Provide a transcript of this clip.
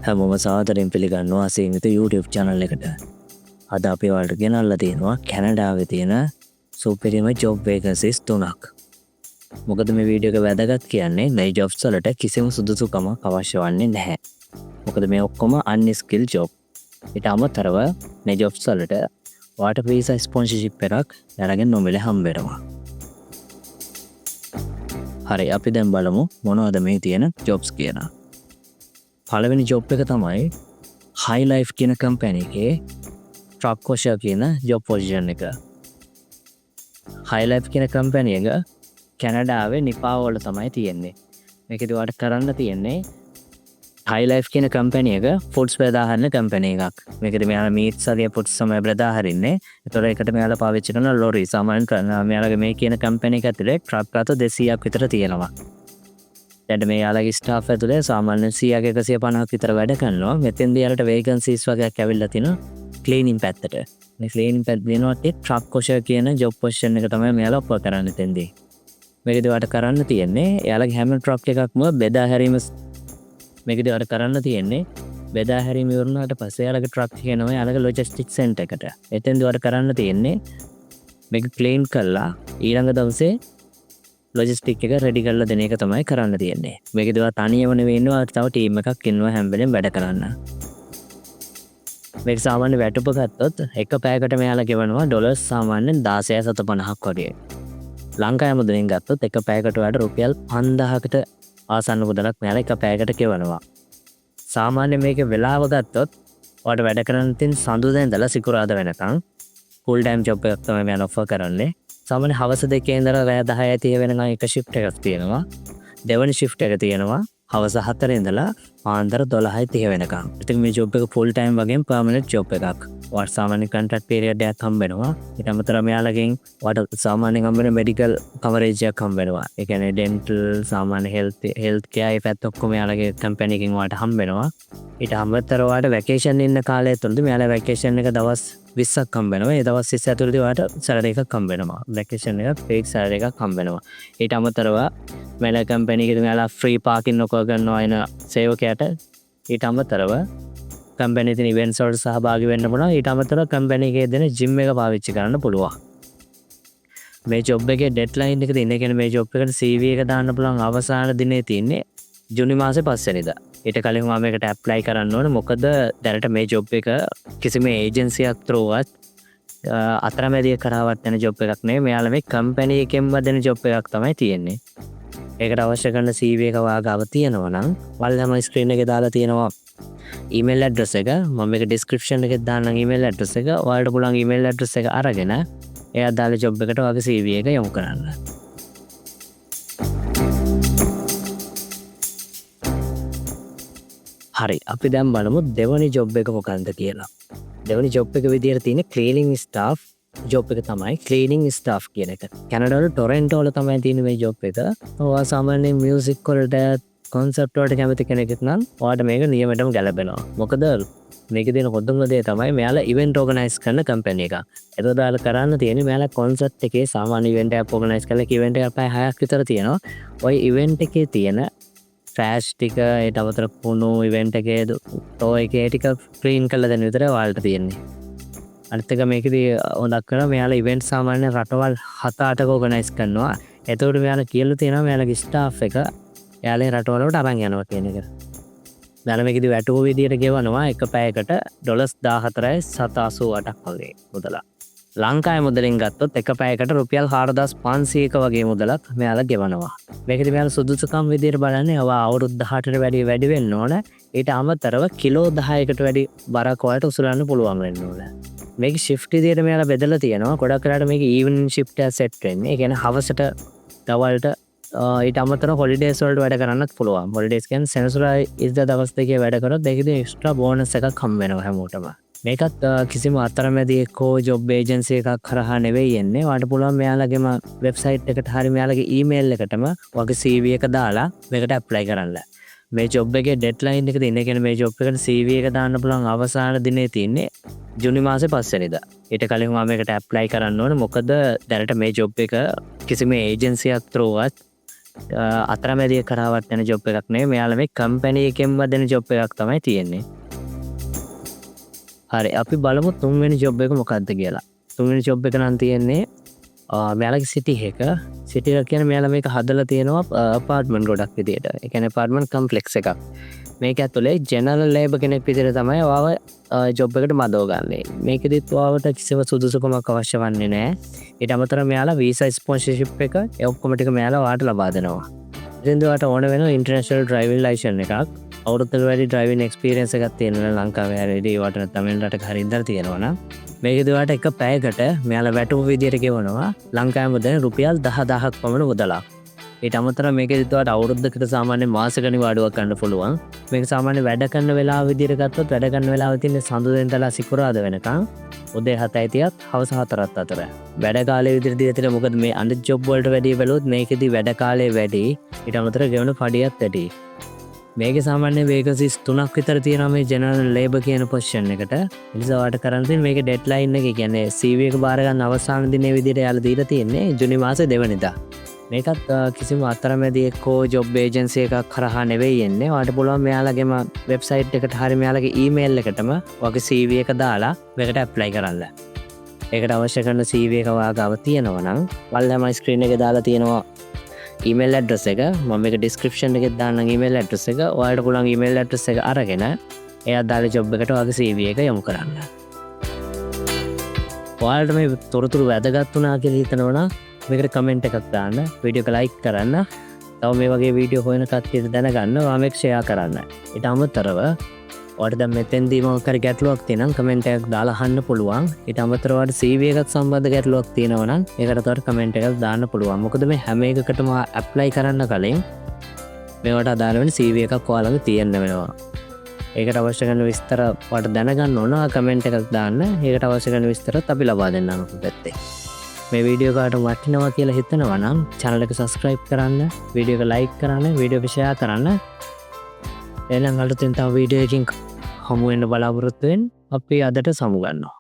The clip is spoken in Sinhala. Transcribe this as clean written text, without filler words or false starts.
හැමෝම සාදරයෙන් පිළිගන්නවා සීමිත YouTube channel එකට. අද අපි ඔයාලට ගෙනල්ලා තියෙනවා කැනඩාවේ තියෙන සුපිරිම job vacancies 3ක්. මොකද මේ වීඩියෝ එක වැදගත් කියන්නේ මේ jobs වලට කිසිම සුදුසුකමක් අවශ්‍ය වන්නේ නැහැ. මොකද මේ ඔක්කොම unskilled job. ඊට අමතරව මේ jobs වලට ඔයාලට visa sponsorship එකක් අරගෙන නොමිලේ හම්බ වෙනවා. හරි අපි දැන් බලමු මොනවද මේ තියෙන jobs කියලා. පළවෙනි ජොබ් එක තමයි හයි ලයිෆ් කියන කම්පැනි එකේ ට්‍රක් වොෂර් කියන ජොබ් පොසිෂන් එක. හයි ලයිෆ් කියන කම්පැනි එක කැනඩාවේ නිපාව වල තමයි තියෙන්නේ. මේකදී ඔයාලට කරන්න තියෙන්නේ හයි ලයිෆ් කියන කම්පැනි එක ෆුඩ්ස් බෙදාහරින කම්පැනි එකක්. මේකදී මෙයාලා මීට්ස් හරිය ෆුඩ්ස් තමයි බෙදාහරින්නේ. ඒතකොට ඒකට මෙයාලා පාවිච්චි කරන ලොරි සාමාන්‍යයෙන් කරන මෙයාලගේ මේ කියන කම්පැනි එක ඇතුලේ ට්‍රක් රථ 200ක් විතර තියෙනවා. දැන් මෙයාලගේ ස්ටාෆ් ඇතුලේ සාමාන්‍යයෙන් 100ක 150ක් විතර වැඩ කරනවා. මෙතෙන්දී යාලට වේකන්සීස් වගේක් ඇවිල්ලා තිනවා ක්ලීනින් පැත්තට. මේ ක්ලීනින් පැත්ත දෙනකොට ට්‍රක් වොෂර් කියන ජොබ් පොසිෂන් එක තමයි මෙයාලා ඔෆර් කරන්නේ තෙන්දී. මේකදී ඔයාලට කරන්න තියෙන්නේ එයාලගේ හැම ට්‍රක් එකක්ම බෙදා හැරීම මේකදී ඔයාලට කරන්න තියෙන්නේ බෙදා හැරීම ඉවරනාට පස්සේ එයාලගේ ට්‍රක් එක යනවා එයාලගේ ලොජිස්ටික් සෙන්ටර් එකට. එතෙන්දී ඔයාලට කරන්න තියෙන්නේ මේක ක්ලීන් කරලා ඊළඟ දවසේ ලොජිස්ටික් එක රෙඩි කරලා දෙන එක තමයි කරන්න තියෙන්නේ. මේකදී ඔයා තනියම නෙවෙයි ඉන්නවා තව ටීම් එකක් ඉන්නවා හැම වෙලෙම වැඩ කරන්න. මේක සාමාන්‍ය වැටුප ගත්තොත් එක පැයකට මෙයාලා ගෙවනවා ඩොලර්ස් සාමාන්‍යයෙන් 1650ක් වගේ. ලංකාවේ මුදලින් ගත්තොත් එක පැයකට වඩා රුපියල් 5000කට ආසන්න මුදලක් මෙයාලා එක පැයකට ගෙවනවා. සාමාන්‍ය මේකේ වෙලාව ගත්තොත් ඔයාලට වැඩ කරන්න තියෙන සඳුදා ඉඳලා සිකුරාදා වෙනකන් ෆුල් ටයිම් ජොබ් එකක් තමයි මෙයාලා ඔෆර් කරන්නේ. සාමාන්‍ය හවස 2 ඉඳලා රෑ 10:30 වෙනකන් එක shift එකක් තියෙනවා. දෙවෙනි shift එක තියෙනවා හවස 4 ඉඳලා පාන්දර 12:30 වෙනකන්. ඉතින් මේ ජොබ් එක full time වගේම permanent job එකක්. ඔයාලට සාමාන්‍ය contract period එකක් හම්බ වෙනවා. ඊට අමතරව මෙයාලගෙන් ඔයාලට සාමාන්‍යයෙන් හම්බ වෙන medical coverage එකක් හම්බ වෙනවා. ඒ කියන්නේ dental සාමාන්‍ය health care ඒ පැත්ත ඔක්කොම මෙයාලගේ company එකෙන් ඔයාලට හම්බ වෙනවා. ඊට අමතරව ඔයාලට vacation ඉන්න කාලය තුලදී මෙයාලා vacation එක දවස් 20ක් හම්බ වෙනවා. ඒ දවස් 20 ඇතුළතදී ඔයාලට salary එකක් හම්බ වෙනවා. vacation එක paid salary එකක් හම්බ වෙනවා. ඊට අමතරව මෙයාලා company එකේ මෙයාලා free parking ඔක ගන්නවා එන සේවකයාට. ඊට අමතරව company එකේ events වලට සහභාගී වෙන්න පුළුවන්. ඊට අමතරව company එකේ දෙන gym එක පාවිච්චි කරන්න පුළුවන්. මේ job එකේ deadline එක තියෙන. ඒ කියන්නේ මේ job එකට CV එක දාන්න පුළුවන් අවසාන දිනේ තියෙන්නේ ජූනි මාසේ 5 වෙනිදා. ඊට කලින් මම මේකට ඇප්ලයි කරන්න ඕනේ. මොකද දැනට මේ ජොබ් එක කිසිම ඒජන්සියක් ත්‍රෝවත් අතරමැදිය කරාවත් යන ජොබ් එකක් නෙවෙයි. මෙයාලා මේ කම්පැනි එකෙන්ම දෙන ජොබ් එකක් තමයි තියෙන්නේ. ඒකට අවශ්‍ය කරන CV එක වාගාව තියෙනවා නම් වල්ලම ස්ක්‍රීන් එකේ දාලා තියෙනවා ඊමේල් ඇඩ්‍රස් එක. මම මේක ඩිස්ක්‍රිප්ෂන් එකේ දාන්නම් ඊමේල් ඇඩ්‍රස් එක. ඔයාලට පුළුවන් ඊමේල් ඇඩ්‍රස් එක අරගෙන එයා දාලා ජොබ් එකට ඔයාගේ CV එක යොමු කරන්න. හරි අපි දැන් බලමු දෙවනි ජොබ් එක මොකක්ද කියලා. දෙවනි ජොබ් එක විදියට තියෙන ක්ලීනින් ස්ටාෆ් ජොබ් එක තමයි ක්ලීනින් ස්ටාෆ් කියන එක. කැනඩාවේ ටොරන්ටෝ වල තමයි තියෙන මේ ජොබ් එක. ඔයා සාමාන්‍යයෙන් මියුසික් වලට කොන්සර්ට් වලට කැමති කෙනෙක් නම් ඔයාට මේක නියමටම ගැලපෙනවා. මොකද මේකේ තියෙන හොඳම දේ තමයි මෙයාලා ඉවෙන්ට් ඕගනයිස් කරන කම්පැනි එකක්. එතකොට ඔයාලා කරන්න තියෙන්නේ මෙයාලා කොන්සර්ට් එකේ සාමාන්‍ය ඉවෙන්ට් එකක් ඕගනයිස් කරලා ඉවෙන්ට් එකක් පැය 6ක් විතර තියෙනවා. ওই ඉවෙන්ට් එකේ තියෙන ෆෑෂ් ටික ඒට අවතර කුණු ඉවෙන්ට් එකේ ටෝ එකේ ටික ක්ලීන් කරලා දෙන්න විතරයි ඔයාලට තියෙන්නේ. අනිත් එක මේකදී හොඳක් කරලා මෙයාලා ඉවෙන්ට් සාමාන්‍ය රටවල් 7-8ක ඕගනයිස් කරනවා. එතකොට මෙයාලා කියලා තියෙනවා මෙයාලගේ ස්ටාෆ් එක එයාලේ රටවල වලට අරන් යනවා කියන එක. මෙයාලා මේකදී වැටුව විදියට ගෙවනවා එක පැයකට ඩොලර්ස් 14.788ක් වගේ මුදලක්. ලංකාවේ මුදලින් ගත්තොත් එක පැයකට රුපියල් 4500ක වගේ මුදලක් මෙයාලා ගෙවනවා. මේකදී මෙයාලා සුදුසුකම් විදියට බලන්නේ ඔයා අවුරුදු 18ට වැඩි වෙන්න ඕන. ඊට අමතරව කිලෝ 10කට වැඩි බරක් ඔයාලට උසුලන්න පුළුවන් වෙන්න ඕන. මේක shift විදියට මෙයාලා බෙදලා තියෙනවා. ගොඩක් වෙලාවට මේක evening shift එක set වෙන්නේ. ඒ කියන්නේ හවසට දවල්ට ඊට අමතරව holidays වලට වැඩ කරන්නත් පුළුවන්. holidays කියන්නේ සෙනසුරාදා ඉරිදා දවස් දෙකේ වැඩ කරොත් ඒකදී extra bonus එකක් හම් වෙනවා හැමෝටම. මේකත් කිසිම අතරමැදියෙකෝ ජොබ් ඒජන්සි එකක් කරහා නෙවෙයි එන්නේ. ඔයාලට පුළුවන් මෙයාලගේම වෙබ්සයිට් එකට හරි මෙයාලගේ ඊමේල් එකටම ඔයාගේ CV එක දාලා මේකට ඇප්ලයි කරන්න. මේ ජොබ් එකේ ඩෙඩ්ලයින් එක තියෙන. ඒ කියන්නේ මේ ජොබ් එකට CV එක දාන්න පුළුවන් අවසාන දිනේ තියෙන්නේ ජූනි මාසේ 5 වෙනිදා. ඊට කලින් මම මේකට ඇප්ලයි කරන්න ඕනේ. මොකද දැනට මේ ජොබ් එක කිසිම ඒජන්සියක් ත්‍රෝවත් අතරමැදිය කරාවත් යන ජොබ් එකක් නෙවෙයි. මෙයාලා මේ කම්පැනි එකෙන්ම දෙන ජොබ් එකක් තමයි තියෙන්නේ. හරි අපි බලමු තුන්වෙනි ජොබ් එක මොකක්ද කියලා. තුන්වෙනි ජොබ් එක නම් තියෙන්නේ මෙයාලගේ සිටි එක. සිටි එක කියන්නේ මෙයාලා මේක හදලා තියෙනවා අපාර්ට්මන්ට් ගොඩක් විදියට. ඒ කියන්නේ අපාර්ට්මන්ට් කම්ප්ලෙක්ස් එකක්. මේක ඇතුලේ ජෙනරල් ලේබර් කෙනෙක් විදියට තමයි ඔයාව ජොබ් එකට මදව ගන්නේ. මේකෙදිත් ඔයාවට කිසිම සුදුසුකමක් අවශ්‍ය වන්නේ නැහැ. ඊට අමතරව මෙයාලා වීසා ස්පොන්සර්ෂිප් එක ඒ ඔක්කොම ටික මෙයාලා ඔයාට ලබා දෙනවා. ඉතින් ඔයාට ඕන වෙන ඉන්ටර්නැෂනල් ඩ්‍රයිවිං ලයිසන්ස් එකක්, අවුරුද්දකට වැඩි ඩ්‍රයිවිං එක්ස්පීරියන්ස් එකක් තියෙනවා ලංකාවේ හැරෙදී ඔයාට නැත්නම් වෙන රටක හරි ඉඳලා තියෙනවා නම් මේකෙදි ඔයාට එක පැයකට මෙයාලා වැටුප විදියට ගෙවනවා ලංකාවේ මුදල් රුපියල් 10000ක් පමණ මුදලක්. ඊට අමතරව මේකෙදි ඔයාට අවුරුද්දකට සාමාන්‍ය මාසික නිවාඩුවක් ගන්න පුළුවන්. මේක සාමාන්‍ය වැඩ කරන වෙලාව විදියට ගත්තොත් වැඩ කරන වෙලාව තියෙන්නේ සඳුදා ඉඳලා සිකුරාදා වෙනකන් උදේ 7:30ත් හවස 4ත් අතර. වැඩ කාලය විදියට දීලා මොකද මේ අනිත් ජොබ් වලට වැඩි බැලුවොත් මේකෙදි වැඩ කාලය වැඩි. ඊට අමතරව ගෙවන පඩියත් වැඩි. මේක සාමාන්‍ය වේකන්සිස් 3ක් විතර තියෙනවා මේ ජෙනරල් ලේබර් කියන පොසිෂන් එකට. ඒ නිසා ඔයාලට කරන්න තියෙන්නේ මේකේ ඩෙඩ්ලයින් එක කියන්නේ CV එක බාර ගන්න අවසාන දිනේ විදියට යාලා දීලා තියෙන්නේ ජූනි මාසේ 2 වෙනිදා. මේකත් කිසිම අතරමැදි එක්කෝ ජොබ් ඒජන්සි එකක් කරහා නෙවෙයි එන්නේ. ඔයාලට පුළුවන් මෙයාලගේම වෙබ්සයිට් එකට හරි මෙයාලගේ ඊමේල් එකටම ඔයාගේ CV එක දාලා මේකට ඇප්ලයි කරන්න. ඒකට අවශ්‍ය කරන CV එක ඔයාගාව තියෙනවා නම් වල්ලාම ස්ක්‍රීන් එකේ දාලා තියෙනවා ඊමේල් ඇඩ්‍රස් එක. මම මේක ඩිස්ක්‍රිප්ෂන් එකේ දාන්නම් ඊමේල් ඇඩ්‍රස් එක. ඔයාලට පුළුවන් ඊමේල් ඇඩ්‍රස් එක අරගෙන එයා දාලා ජොබ් එකට ඔයාගේ CV එක යොමු කරන්න. ඔයාලට මේ තොරතුරු වැදගත් වුණා කියලා හිතනවා නම් මේකට කමෙන්ට් එකක් දාන්න, වීඩියෝ එක ලයික් කරන්න. තව මේ වගේ වීඩියෝ හොයන කට්ටියට දැනගන්න ඔයා මේක ෂෙයා කරන්න. ඊට අමතරව ඔයාලට දැන් මෙතෙන්දී මොකක් හරි ගැටලුවක් තියෙනම් කමෙන්ට් එකක් දාලා අහන්න පුළුවන්. ඊට අමතරව ඔයාලට CV එකත් සම්බන්ධ ගැටලුවක් තියෙනවා නම් ඒකට ඔයාලට කමෙන්ට් එකක් දාන්න පුළුවන්. මොකද මේ හැම එකකටම ඇප්ලයි කරන්න කලින් මේවට අදාළ වෙන CV එකක් ඔයාලගේ තියෙන්න වෙනවා. ඒකට අවශ්‍ය කරන විස්තර ඔයාලට දැනගන්න ඕන කමෙන්ට් එකක් දාන්න. ඒකට අවශ්‍ය කරන විස්තරත් අපි ලබා දෙන්නම් අපේ පැත්තේ. මේ වීඩියෝ එකට වටිනවා කියලා හිතනවා නම් channel එක subscribe කරන්න, වීඩියෝ එක like කරන්න, වීඩියෝ එක share කරන්න. එහෙනම් අලුතෙන් තව වීඩියෝ එකකින් හමු වෙන්න බලාපොරොත්තු වෙන්න. අපි අදට සමු ගන්නවා.